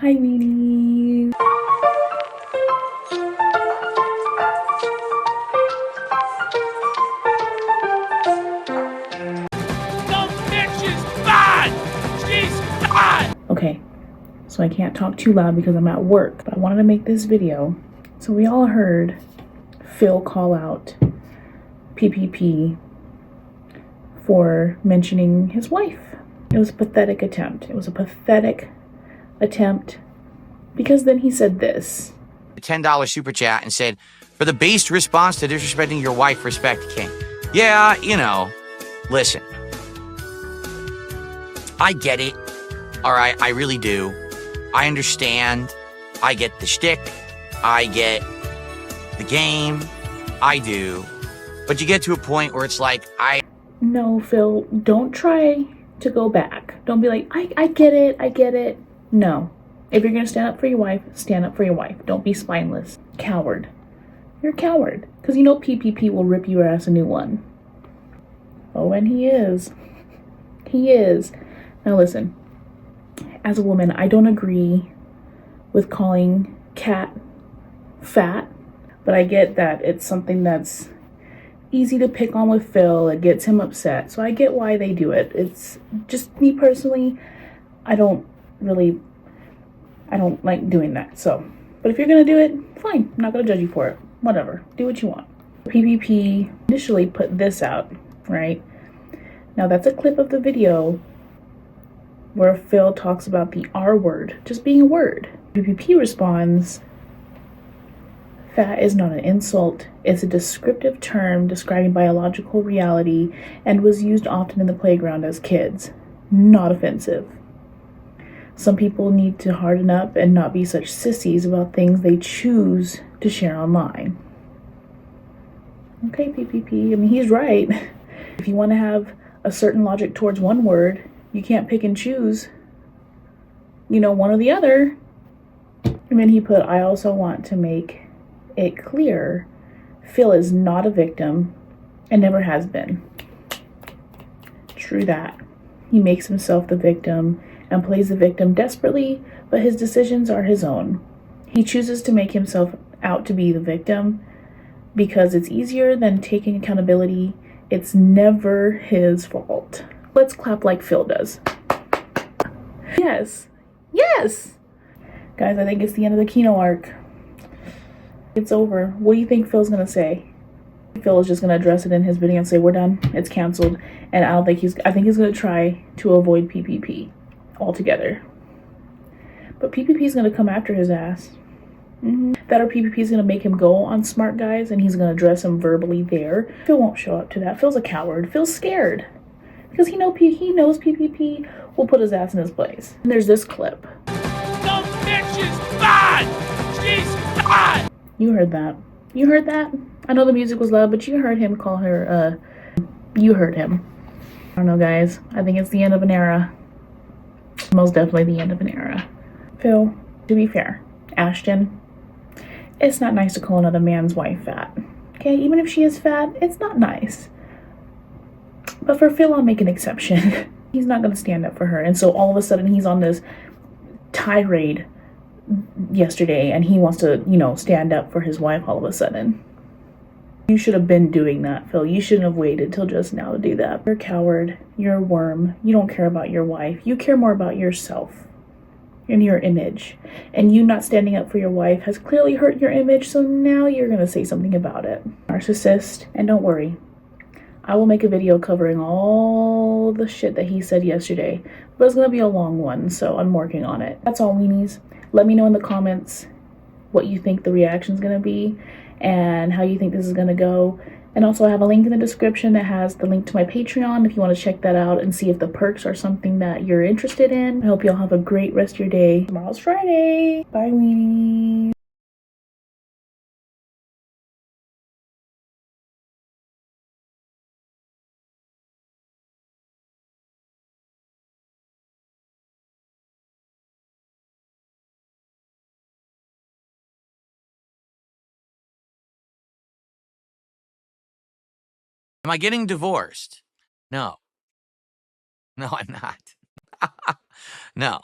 Hi, Weenies. The bitch is bad! She's bad! Okay, so I can't talk too loud because I'm at work, but I wanted to make this video. So we all heard Phil call out PPP for mentioning his wife. It was a pathetic attempt. It was a pathetic attempt because then he said this. $10 super chat and said, for the based response to disrespecting your wife, respect King. Yeah, you know, listen. I get it. All right, I really do. I understand. I get the shtick. I get the game. I do. But you get to a point where it's like, No, Phil, don't try to go back. Don't be like, I get it, I get it. No. If you're gonna stand up for your wife, stand up for your wife. Don't be spineless. Coward. You're a coward. Because you know PPP will rip your ass a new one. Oh, and he is. He is. Now listen, as a woman, I don't agree with calling Kat fat, but I get that it's something that's easy to pick on with Phil. It gets him upset. So I get why they do it. It's just me personally, I don't like doing that. So, but if you're gonna do it, fine. I'm not gonna judge you for it. Whatever. Do what you want. PPP initially put this out, right? Now that's a clip of the video where Phil talks about the R word just being a word. PPP responds, fat is not an insult. It's a descriptive term describing biological reality and was used often in the playground as kids. Not offensive. Some people need to harden up and not be such sissies about things they choose to share online. Okay, PPP. I mean, he's right. If you want to have a certain logic towards one word, you can't pick and choose, you know, one or the other. And then he put, I also want to make it clear Phil is not a victim and never has been. True that. He makes himself the victim and plays the victim desperately, but his decisions are his own. He chooses to make himself out to be the victim because it's easier than taking accountability. It's never his fault. Let's clap like Phil does. Yes. Yes! Guys, I think it's the end of the Kino arc. It's over. What do you think Phil's gonna say? Phil is just gonna address it in his video and say, we're done. It's canceled. And I think he's gonna try to avoid PPP altogether. But PPP is gonna come after his ass. That or PPP is gonna make him go on Smart Guys and he's gonna address him verbally there. Phil won't show up to that. Phil's a coward. Phil's scared. Because he knows PPP will put his ass in his place. And there's this clip. the bitch is bad! She's bad! You heard that. You heard that? I know the music was loud, but you heard him call her, you heard him. I don't know, guys. I think it's the end of an era. Most definitely the end of an era. Phil, to be fair, Ashton, it's not nice to call another man's wife fat. Okay, even if she is fat, it's not nice. But for Phil, I'll make an exception. He's not going to stand up for her. And so all of a sudden he's on this tirade yesterday and he wants to, you know, stand up for his wife all of a sudden. You should have been doing that, Phil. You shouldn't have waited till just now to do that. You're a coward. You're a worm. You don't care about your wife. You care more about yourself and your image. And you not standing up for your wife has clearly hurt your image, so now you're going to say something about it. Narcissist. And don't worry. I will make a video covering all the shit that he said yesterday. But it's going to be a long one, so I'm working on it. That's all, Weenies. Let me know in the comments what you think the reaction is going to be and how you think this is going to go. And also I have a link in the description that has the link to my Patreon if you want to check that out and see if the perks are something that you're interested in. I hope y'all have a great rest of your day. Tomorrow's Friday. Bye, Weenies. Am I getting divorced? No. No, I'm not. No.